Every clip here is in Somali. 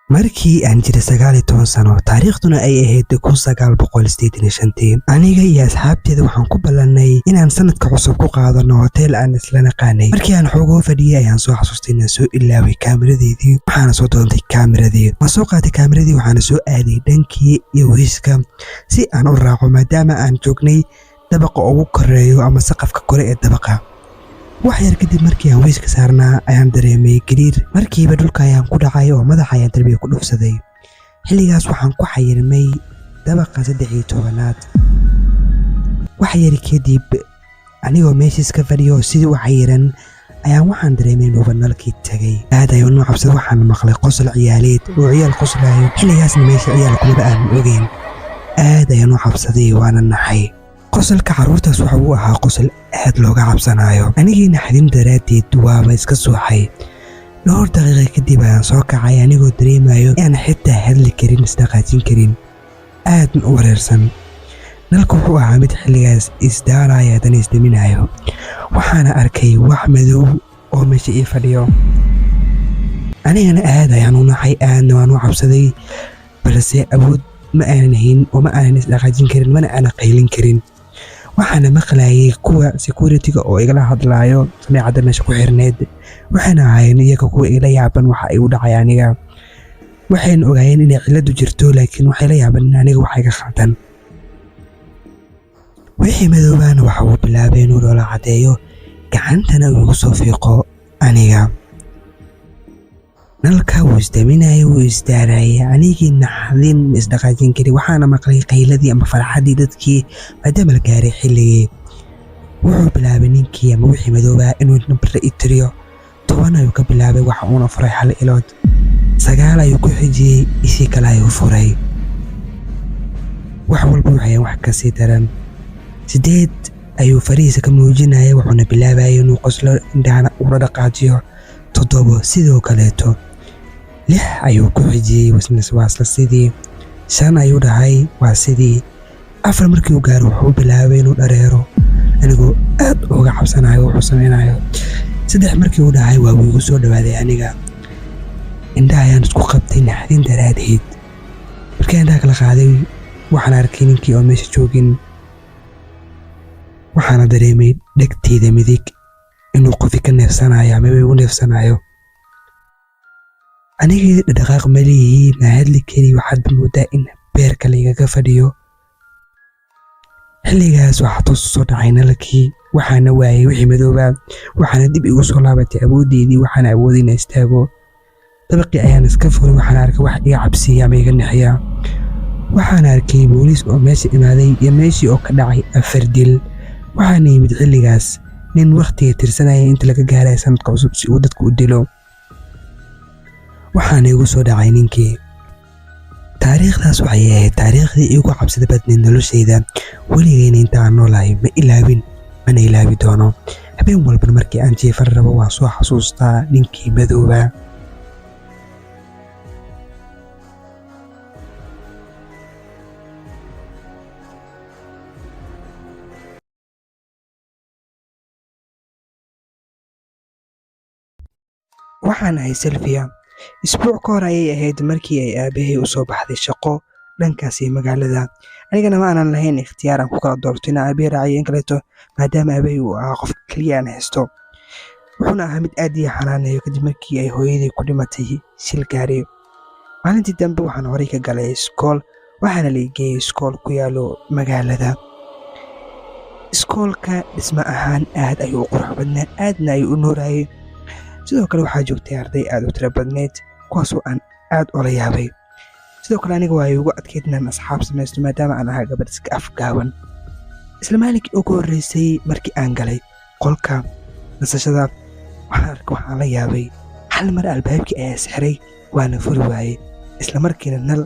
markii aan jiray 19 sano taariikhduna ay ahayd 1985 aniga iyo asxaabteeda waxaan ku ballanay inaan sanadka cusub ku qaadano hotel aan isla naqaanay markii aan xoogoo fadhiyay ayaan soo xasuustay inaan soo ilaaway kaamiradeedii waxaana soo doontay kaamiradii ma soo qaatay kaamiradii waxaana soo aaday dhankii iyo wiiska si aan u raaco maadaama aan joognay dabaqa ugu koreeyo ama saqafka kore ee dabaqa wax yar kadib markii aan wiiska saarnaa ayaan dareemay gariir markiiba dhulka ayaan ku dhacay oo madaxa ayaan darbiga ku dhufsaday xilligaas waxaan ku xayirmay dabaqa 13aad wax yar kadib anigoo meeshiis ka fadhiyo sidii u xayiran ayaan waxaan dareemay nuubanalkii tagay aad ayaan u cabsaday waxaan maqlay qosol ciyaaleed oo ciyaal qoslayo xilligaasna meesha ciyaal kuma aan ogeyn aad ayaan u cabsaday waana naxay qosolka caruurtaas waxa uu ahaa qosol aad looga cabsanayo anigii naxdin daraadeed waaba iska suuxay dhowr daqiiqo kadib ayaan soo kacay anigoo dareemayo inaan xitaa hadli karin isdhaqaajin karin aadna u wareersan nalku wuxuu ahaa mid xilligaas isdaaraya haddana isdaminayo waxaana arkay wax madow oo meesha ii fadhiyo anigana aad ayaan u naxay aadna waan u cabsaday balse awood ma aanan hayn oo ma aanan isdhaqaajin karin mana aanan qaylin karin waxaana maqlayay kuwa security-ga oo igala hadlaayo sameecadda meesha ku xirneed waxaana ahaayeen iyaga kuwa igala yaaban waxa ay u dhacay aniga waxayna ogaayeen inay ciladu jirto laakiin waxay la yaaban in aniga waxa iga khaldan wixii madoobaana waxa uu bilaabay inuu dhoola cadeeyo gacantana uu igu soo fiiqo aniga nalka wuu isdaminayay wuu isdaarayay anigii naxdin isdhaqaajin karay waxaana maqlay qayladii ama farxadii dadkii maadaama la gaaray xilligii wuxuu bilaabay ninkii ama wixii madoobaa inuu nambarra i tiriyo 10 ayuu ka bilaabay waxa uuna furay 1 ilood 9 ayuu ku xijiyey isii kale ayuu furay wax walba waxay wax ka sii daran 8 ayuu fariisa ka muujinayay wuxuuna bilaabayay inuu qoslo indhahana ula dhaqaajiyo 7 sidoo kaleeto 6 ayuu ku xijiyey wasla sidii 5 ayuu dhahay waa sidii 4 markii uu gaaro wuxuu bilaabay inuu dhareero anigoo aad uga cabsanayo wuxuu sameynayo 3 markii uu dhahay waa uu igu soo dhawaaday aniga indhaha ayaan isku qabtay naxdin daraadeed markii indhaha kala qaaday waxaan arkay ninkii oo meesha joogin waxaana dareemay dhegteeda midig inuu qofi ka neefsanayo ama uu neefsanayo anigii dhaqaaq malihi ma hadli kari waxaad moodaa in beerka laygaga fadhiyo xilligaas waxaa toos soo dhacay nalkii waxaana waayay wixii madoobaa waxaana dib igu soo laabatay awoodeedii waxaana awoodin inaan istaago dabaqii ayaan iska furay waxaana arkay wax iga cabsiya ama iga naxiya waxaana arkay booliis oo meesha imaaday iyo meeshii oo ka dhacay 4 dil waxaana yimid xilligaas nin waqtiga tirsanaya inta laga gaaray sanadka cusub si uu dadku u dilo waxaana igu soo dhacay ninkii taariikhdaas waxay ahayd taariikhdii igu cabsida badneed noloshayda weligayna intaan noolahay ma ilaawin mana ilaawi doono habeen walba markii aan jiifan rabo waan soo xasuustaa ninkii madooba waxaan ahay Sylvia isbuuc ka hor ayay ahayd markii ay aabahay u soo baxday shaqo dhankaas magaalada anigana ma aanan lahayn ikhtiyaar aan ku kala doorto in aabahay raaciyo in kaleeto maadaama aabahay uu ahaa qof kaliya aan haysto wuxuuna ahaa mid aad ii xanaaneeyo kadib markii ay hooyadii ku dhimatay shil gaari maalintii dambe waxaan horay ka galay iskool waxaana la geeyay iskool ku yaalo magaalada iskoolka dhismo ahaan aad ayuu u qurux badnaa aadna ayuu u nuurayay sidoo kale waxaa joogtay arday aad u tiro badneed kuwaasoo aan aad ula yaabay sidoo kale aniga waa ugu adkeyd inaan asxaab samaysto maadaama aan ahaa gabadh iska afgaaban isla maalinkii ugu horreysay markii aan galay qolka nasashada waxaan la yaabay hal mar albaabkii ayaa sixray waana furi waayey isla markiina nal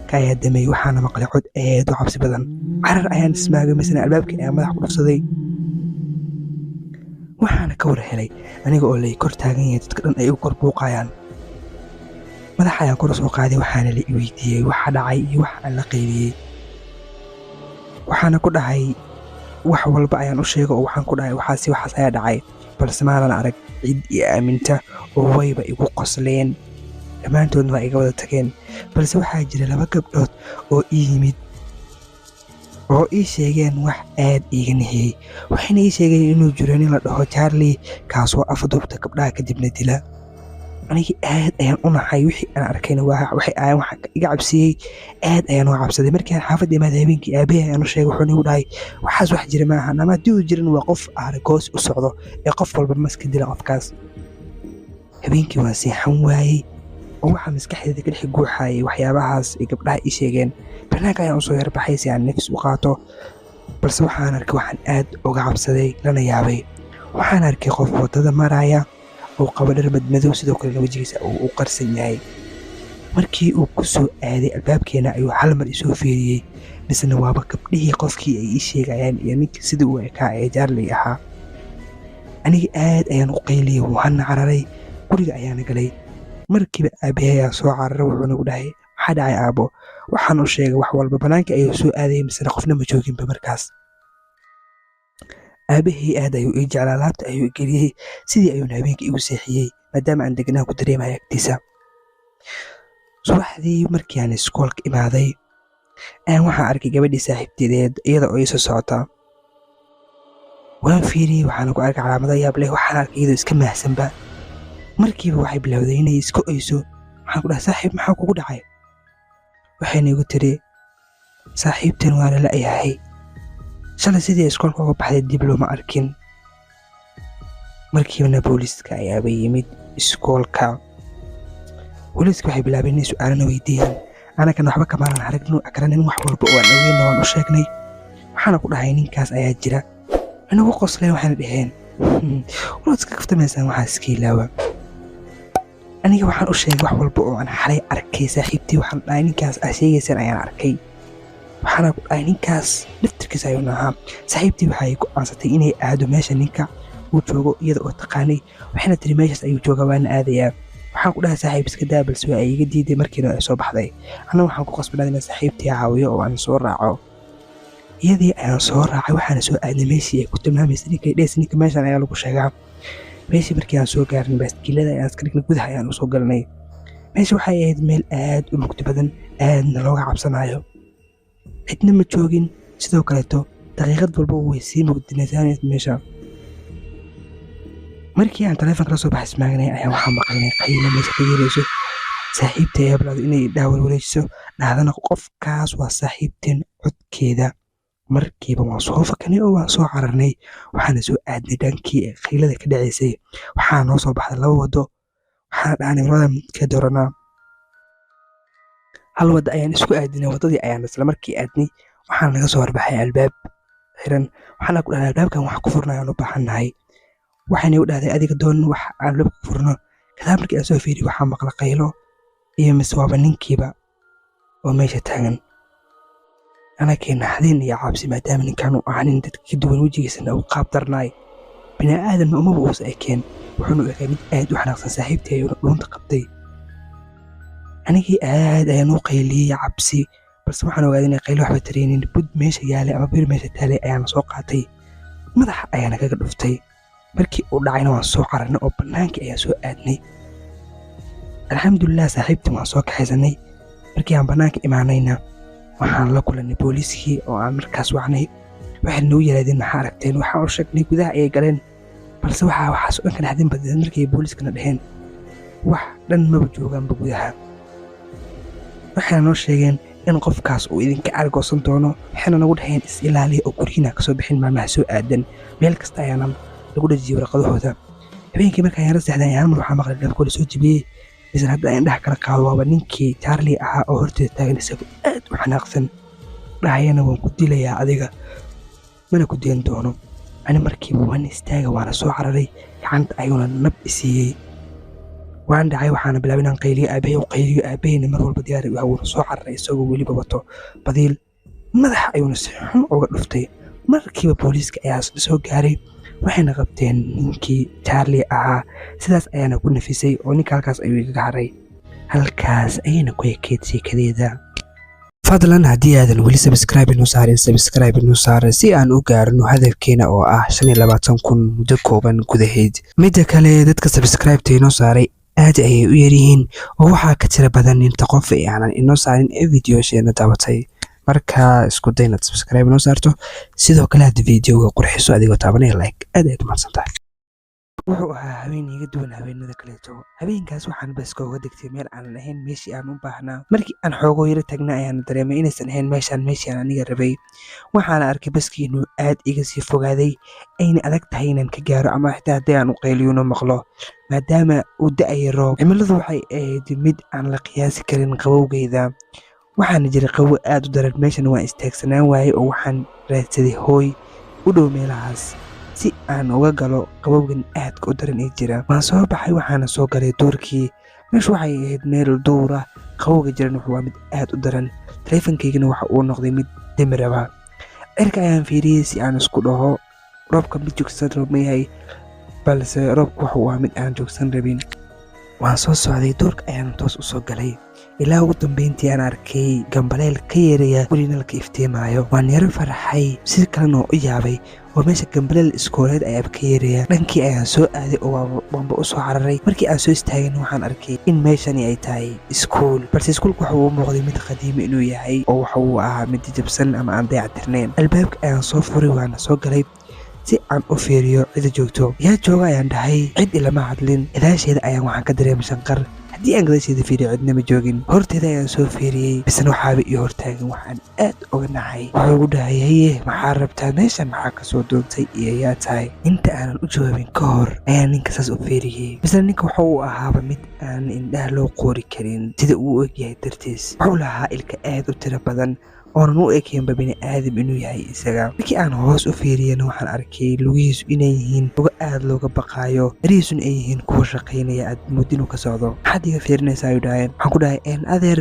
ka ayaa damay waxaana maqlay cod aad u cabsi badan carar ayaan ismaagay misna albaabkii ayaa madax ku dhufsaday waxaana ka war helay aniga oo lay kor taagan yahay dadka dhan ay u kor buuqayaan madax ayaan kor soo qaaday waxaana la weydiiyey waxa dhacay iyo wax aan la qaybiyey waxaana ku dhahay wax walba ayaan u sheegay oo waxaan ku dhahay waxaas ayaa dhacay balse maanan arag cid ii aaminta oo wayba igu qosleen dhammaantoodna waa iga wada tageen balse waxaa jira 2 gabdhood oo ii yimid oo ii sheegeen wax aad iiga nixiyey waxayna ii sheegeen inuu jiro nin la dhaho Charlie kaasoo afduubta gabdhaha kadibna dila anigii aad ayaan u naxay wixii aan arkayna waxay ahayn wax iga cabsiyey aad ayaan u cabsaday markii aan xaafadda imaad habeenkii aabahay ayaan u sheegay wuxuu igu dhahay waxaas wax jira ma aha ama duu jirin waa qof aaragoos u socdo ee qof walba maska dila qofkaas habeenkii waan seexan waayey oo waxa maskaxdayda ka dhex guuxayay waxyaabahaas ay gabdhaha ii sheegeen banaanka ayaan u soo yarbaxay si aan nafis u qaato balse waxaan arkay waxaan aad uga cabsaday lana yaabay waxaan arkay qof wadada maraya oo qabo dhar madmadow sidoo kale wajigiisa uu qarsan yahay markii uu ku soo aaday albaabkeena ayuu hal mar isoo fiiriyey misna waaba gabdhihii qofkii ay ii sheegayaan iyo ninkii sidii uu ekaa ee Charlie ahaa aniga aad ayaan u qayliyey waxaan cararay guriga ayaan galay markiiba aabahay ayaa soo cararay wuxuu igu dhahay maxaa dhacay aabo waxaan u sheegay wax walba banaanka ayuu soo aaday misna qofna ma jooginba markaas aabahay aad ayuu ii jeclaa laabta ayuu geliyey sidii ayuuna habeenkii igu seexiyey maadaama aan degnaan ku dareemayo agtiisa subaxdii markii aan iskoolka imaaday waxaan arkay gabadhii saaxiibteedeed iyada oo ii soo socota waan fiiriyey waxaan ku arkay calaamado yaab leh waxaan arkay iyadoo iska mahsanba markiiba waxay bilowday inay iska oyso waxaan ku dhahay saaxiib maxaa kugu dhacay waxayna igu tiri saaxiibtan waa la la'yahay shalay sidii iskoolka uga baxday dib looma arkin markiibana booliiska ayaaba yimid iskoolka booliiska waxay bilaabeen inay su'aalana weydiiyaan anagana waxba kamaanan aragno akranin wax walba oo aan ogeynna waan u sheegnay waxaana ku dhahay ninkaas ayaa jira inagu qosleen waxayna dhaheen walaad iska kaftamaysaan waxaa iska ilaawa aniga waxaan u sheegay wax walba oo aan xalay arkay saaxiibtii waxaan dhahay ninkaas aa sheegaysaan ayaan arkay waxaana ku dhahay ninkaas laftirkiisa ayuu ahaa saaxiibtii waxay go'aansatay inay aado meesha ninka uu joogo iyada oo taqaanay waxayna tiri meeshaas ayuu joogaa waana aadayaa waxaan ku dhahay saaxiib iska daa balse waa iga diiday markiina ay soo baxday anna waxaan ku qasbanaaday inaan saaxiibtii caawiyo oo aan soo raaco iyadii ayaan soo raacay waxaana soo aadnay meeshii ay ku tilmaamaysay ninkay dhees ninka meeshan ayaa lagu sheegaa meeshii markii aan soo gaarnay baaskiilada ayaan iska dhignay gudaha ayaan u soo galnay meesha waxay ahayd meel aad u mugdi badan aadna looga cabsanayo cidna ma joogin sidoo kaleeto daqiiqad walba way sii mugdinaysaanayd meesha markii aan taleefanka la soo baxay ismaagnay ayaan waxaa maqalnay qaylo meesha ka yeerayso saaxiibtay ayaa bilowday inay dhaawal wareejiso dhahdana qofkaas waa saaxiibteen codkeeda markiiba waan soo fakanay oo waan soo cararnay waxaana soo aadnay dhankii ee qaylada ka dhacaysay waxaa noo soo baxday 2 wado waxaana dhahnay wadada midka dooranaa hal wada ayaan isku aadinay wadadii ayaan isla markii aadnay waxaana naga soo warbaxay albaab xiran waxaana ku dhahnay albaabkan wax ku furnayaan u baahannahay waxayna u dhahday adiga doon wax aan albaabka ku furno kadaab markii aan soo fiiriyey waxaa maqla qaylo iyo miswaaba ninkiiba oo meesha taagan anakii naxdin iyo cabsi maadaama ninkan uu ahaa nin dadka ka duwan wejigiisana uu qaab darnaay bini'aadanna umaba uusa ekeen wuxuuna u ekay mid aad u xanaaqsan saaxiibtii ayuuna dhuunta qabtay anigii aad ayaan u qayliyey cabsi balse waxaan ogaaday inay qaylo waxba taraynin bud meesha yaalay ama bir meesha taalay ayaana soo qaatay madaxa ayaana kaga dhuftay markii uu dhacayna waan soo cararnay oo bannaankii ayaan soo aadnay alxamdulilah saaxiibtii waan soo kaxaysanay markii aan bannaanka imaanayna waxaan la kulannay booliiskii oo aan markaas wacnay waxay nagu yidhaahdeen maxaa aragteen waxaan u sheegnay gudaha ayay galeen balse waxaas oo dhan ka naxdin badneed markii booliiskana dhaheen wax dhan maba joogaanba gudaha waxayna noo sheegeen in qofkaas uu idinka argoosan doono waxayna nagu dhaheen is ilaaliya oo guryiina kasoo bixin maalmaha soo aadan meel kasta ayaana lagu dhajiyey warqadahooda habeenkii marka ayaan la seexday ayaan mar waxaa maqlay dhaafkooda soo jibiyey isla hadda ayaan dhex kala qaado waaba ninkii Charlie ahaa oo horteeda taagan isagoo aad u xanaaqsan dhahayana waan ku dilayaa adiga mana ku deen doono ani markiiba waan istaaga waana soo cararay gacanta ayuuna nab isiiyey waan dhacay waxaana bilaabay inaan qayliyo aabahayna mar walba diyaar u ahaa soo cararay isagoo weliba wato badiil madaxa ayuuna si xun uga dhuftay markiiba booliiska ayaa soo gaaray waxayna qabteen ninkii Charlie ahaa sidaas ayaana ku nafisay oo ninka halkaas ayuu iga haray halkaas ayayna ku ekeyd sheekadeeda fadlan haddii aadan weli subscribe inuu saarin si aan u gaarno hadafkeena oo ah 25,000 muddo kooban gudaheed midda kale dadka subscribe inoo saaray aad ayay u yaryihiin oo waxaa ka tira badan inta qof ee aanan inoo saarin ee videosheena daawatay. marka isku day inaad subscribe inoo saarto, sidoo kale aad videoga qurxiso adigoo taabanaya like. aad ayaad umahadsantahay. wuxuu ahaa habeen iga duwan habeenada kaleeto. habeenkaas waxaan baska uga degtay meel aanan ahayn meeshii aan u baahnaa. markii aan xoogoo yaro tagna ayaan dareemay inaysan ahayn meeshii aan aniga rabay. waxaana arkay baskii inuu aad iga sii fogaaday, ayna adag tahay inaan ka gaaro ama xitaa haddii aan u qayliyuuna maqlo, maadaama uu da'aya roob. cimiladu waxay ahayd mid aan la qiyaasi karin qabowgeyda. waxaana jiray qabow aad u daran. meeshana waan istaagsanaan waayey oo waxaan raadsaday hooy u dhow meelahaas si aan uga galo qabowgan aadka u daran ee jira. waan soo baxay waxaana soo galay duurkii. meeshu waxay ahayd meel duura, qabowga jiran wuxuu waa mid aad u daran. taleefankaygana waxa uu noqday mid demi raba. cirka ayaan fiiriyey si aan isku dhaho roobka mid joogsan rab ma yahay, balse roobku wuxuu waa mid aan joogsan rabin. waan soo socday duurka ayaan toos u soo galay ilaa ugu dambeyntii aan arkay gambaleel ka yeeraya welinalka iftiimaayo. waan yaro farxay, si kalena oo u yaabay oo meesha gambaleel iskooleed ayaaba ka yeeraya. dhankii ayaan soo aaday oo waanba u soo cararay. markii aan soo istaagin waxaan arkay in meeshani ay tahay iskuul, balse iskuulka waxa uu muuqday mid qadiimi inuu yahay oo waxa uu ahaa mid jajabsan ama aan dayactirnayn. albaabka ayaan soo furay waana soo galay si aan u fiiriyo cida joogto. yaa jooga ayaan dhahay, cid ilama hadlin. gadaasheeda ayaan waxaan ka dareemay shanqar. haddii aan gadaasheeda fiiriyo cidna ma joogin. horteeda ayaan soo fiiriyey, bisna waxaaba ii hortaagan. waxaan aad uga nacay. wuxuu ugu dhahay, haye maxaa rabtaa meesha, maxaa kasoo doontay iyo yaa tahay. inta aanan u jawaabin ka hor ayaan ninka saas u fiiriyey. bisna ninka waxa uu ahaaba mid aan indhaha loo qoori karin sida uu u egyahay dartiis. wuxuu lahaa ilka aad u tiro badan oonan u ekaynba bini aadam inuu yahay isaga. markii aan hoos u fiiriyana waxaan arkay lugihiisu inay yihiin luga aad looga baqaayo, erihiisuna ay yihiin kuwa shaqaynaya aad moodin uu ka socdo. maxaad iga fiirinaysaa ayuu dhaheen. waxaan ku dhahay adeer,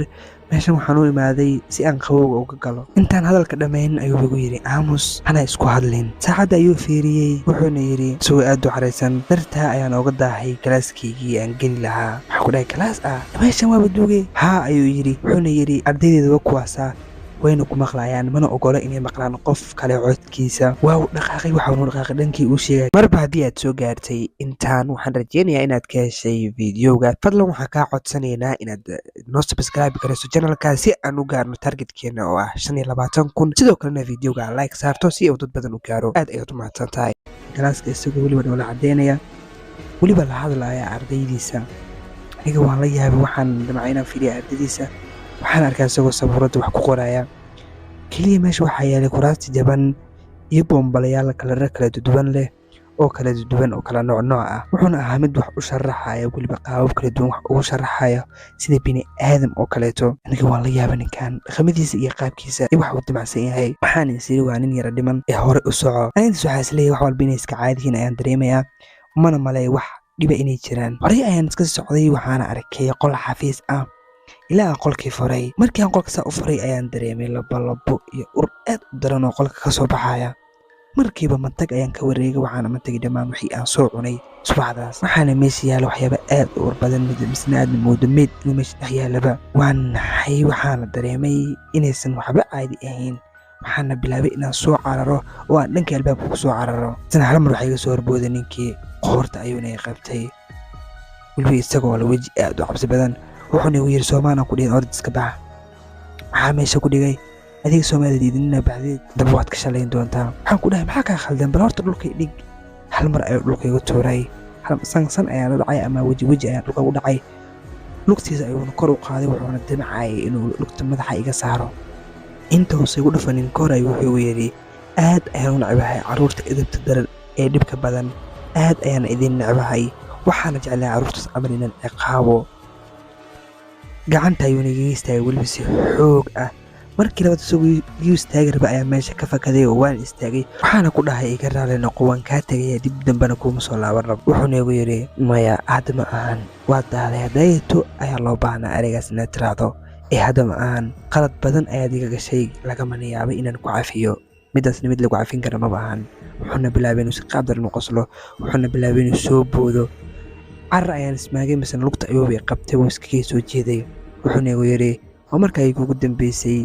meeshan waxaan u imaaday si aan qabowga uga galo. intaan hadalka dhammayn ayuu igu yidhi aamus, hana isku hadlin. saacadda ayuu fiiriyey wuxuuna yidhi isagoo aad u caraysan, dartaa ayaan uga daahay galaaskaygii aan geli lahaa. waxaan ku dhahay galaas ah, meeshan waaba duuge. haa ayuu yidhi. wuxuuna yidhi ardaydeeda wa kuwaasaa wayna ku maqlayaan, mana ogola inay maqlaan qof kale codkiisa. waa uu dhaqaaqay. waxaanu dhaqaaqay dhankii uu sheegay. marba haddii aad soo gaartay intaan, waxaan rajeynayaa inaad ka heshay videoga. fadlan waxaan kaa codsanaynaa inaad noo subscribe garayso channelka si aan u gaarno targetkeena oo ah 25,000. sidoo kalena videoga like saarto si uu dad badan u gaaro. aad ayaad u mahadsan tahay. galaaska isagoo weliba noola cadeynaya, weliba la hadlaya ardaydiisa. aniga waan la yaabay. waxaan damcay inaan fiiriya ardaydiisa. waxaan arkaa isagoo sabuuradda wax ku qoraya. keliya meesha waxaa yaalay kuraasti jaban iyo bombalayaal kalaro kala duwan leh oo kala duwan oo kala nooc ah. wuxuuna ahaa mid wax u sharaxaya, weliba qaabab kala duwan wax ugu sharaxaya sida bini aadam oo kaleeto. aniga waan la yaabay ninkan dhaqamadiisa iyo qaabkiisa iyo wax uu dimacsan yahay. waxaan isiri waa nin yara dhiman ee hore u soco. anigas waxaa isleeyahay wax walba inay iska caadihiin ayaan dareemayaa, mana maleey wax dhiba inay jiraan. horey ayaan iska socday. waxaana arkay qol xafiis ah ilaa aan qolkii furay. markii aan qolka saa u furay ayaan dareemay labolabo iyo ur aad u daran oo qolka ka soo baxaya. markiiba mantag ayaan ka wareegay. waxaana mantagay dhammaan wixii aan soo cunay subaxdaas. waxaana meesha yaala waxyaaba aad u ur badan, misna aadna moodo meed inuu meesha dhex yaalaba. waan naxay. waxaana dareemay inaysan waxba caadi ahayn. waxaana bilaabay inaan soo cararo oo aan dhanka albaabka ku soo cararo. isna hal mar waxaa iga soo horbooday ninkii. qoorta ayuuna i qabtay, weliba isagoo la weji aad u cabsi badan. wuxuuna igu yidhi soomaalan ku dhihin orod iska baxa. waxaa meesha ku dhigay adiga soomaalida diidinina bacdeed daba waad ka shalayn doontaa. waxaan ku dhahay maxaa kaa khaldan, bal horta dhulka dhig. hal mar ayuu dhulka igu tuuray. san ayaan dhacay ama weji ayaan dhulka ugu dhacay. lugtiisa ayuuna kor u qaaday. wuxuuna damcayay inuu lugta madaxa iga saaro. inta hoose igu dhufanin kahor ayuu wuxuu yidhi aad ayaan u necbahay carruurta edabta daran ee dhibka badan. aad ayaan idin necbahay. waxaana jeclahay carruurtaas camal inaan ciqaabo. gacanta ayuuna iga istaagay weliba si xoog ah. markii labaad isagoo igu istaagi raba ayaa meesha ka fakaday oo waan istaagay. waxaana ku dhahay iga raali noqo, waan kaa tegaya, dib dambena kuuma soo laaban rabo. wuxuuna igu yidhi maya, hadda ma ahan, waad daaday. haddayeeto ayaa loo baahnaa ereygaas inaad tiraahdo ee hadda ma ahan. qalad badan ayaad iga gashay, lagamana yaabay inaan ku cafiyo. midaasna mid lagu cafin kara maba ahan. wuxuuna bilaabay inuu si qaab daran u qoslo. wuxuuna bilaabay inuu soo boodo. carar ayaan ismaagay, misena lugta ayuubay qabtay oo iskagay soo jeeday. wuxuuna igu yidhi waa markaa igugu dambeysay,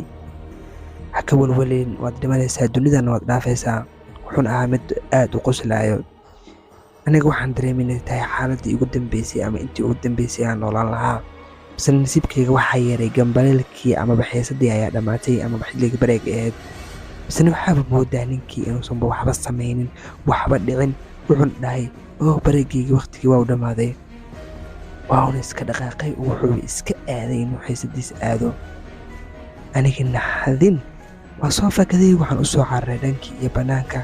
ha ka walwaleyn, waad dhimanaysaa, dunidana waad dhaafaysaa. wuxuuna ahaa mid aad u qoslaayo. aniga waxaan dareemay inay tahay xaaladii ugu dambeysay ama intii ugu dambeysay aan noolaan lahaa. base nasiibkayga waxaa yeeray gambaleelkii amaba xiisadii ayaa dhammaatay amaba xilligii bareega ahayd. basena waxaaba moodaa ninkii inuusanba waxba samaynin, waxba dhicin. wuxuuna dhahay bareegaygii waqtigii waa u dhammaaday. wauna iska dhaqaaqay oo wuxuu iska aaday inuu xiisadiisa aado. aniga naxdin waa soo fakaday, waxaan u soo cararay dhankii iyo bannaanka.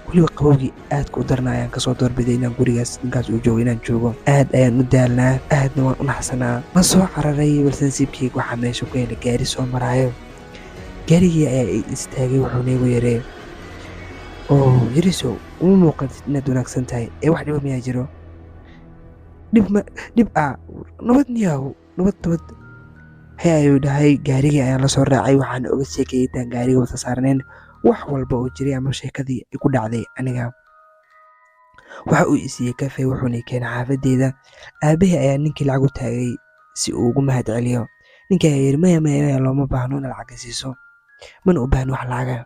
weliba qabowgii aadka u darna ayaan kasoo doorbiday inaan gurigaas ninkaas uu joogo inaan joogo. aad ayaan u daalnaa, aadna waan u naxsanaa. ma soo cararay balse nasiibkayga waxaa meesha ku helay gaari soo maraayo. gaarigii ayaa i istaagay, wuxuuna igu yaree yarisow uma muuqatid inaad wanaagsan tahay, wax dhiba miyaa jiro? dhib nabad niyaaw, nabad. he ayuu dhahay. gaarigii ayaan la soo raacay, waxaana oga sheekayay intaan gaariga wada saarnayn wax walba oo jiray ama sheekadii igu dhacday aniga. waxa uu isiiyey kafee, wuxuuna keenay xaafadeeda. aabahii ayaa ninkii lacag u taagay si uu ugu mahad celiyo. ninkii ayaa yidhi maya looma baahno ina lacag siiso, mana u baahno wax lacaga.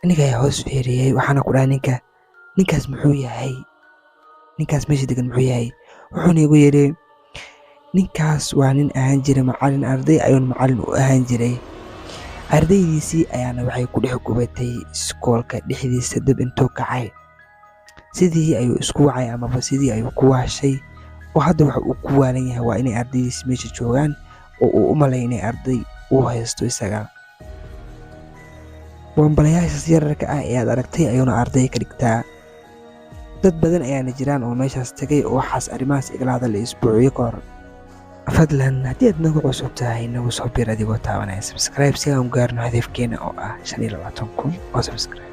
aniga ayaa hoos fiiriyey, waxaana ku dhahay ninkaas muxuu yahay? ninkaas meesha degan muxuu yahay? wuxuuna igu yidhi ninkaas waa nin ahaan jiray macallin, arday ayuuna macallin u ahaan jiray. ardaydiisii ayaana waxay ku dhex gubatay iskoolka dhexdiisa dab intuu kacay. sidii ayuu isku wacay amaba sidii ayuu ku waashay, oo hadda waxa uu ku waalan yahay waa inay ardaydiisi meesha joogaan oo uu u malay inay arday uu haysto isaga. boonbalayaashaas yararka ee aad aragtay ayuuna arday ka dhigtaa. dad badan ayaana jiraan oo meeshaas tagay oo waxaas arrimahaas igala hadlay isbuucyo ka hor. fadlan haddii aad nagu cusub tahay nagu soo bir adigoo taabanaya subscribe si aan u gaarno hadafkeena oo ah 25,000 oo subscribe.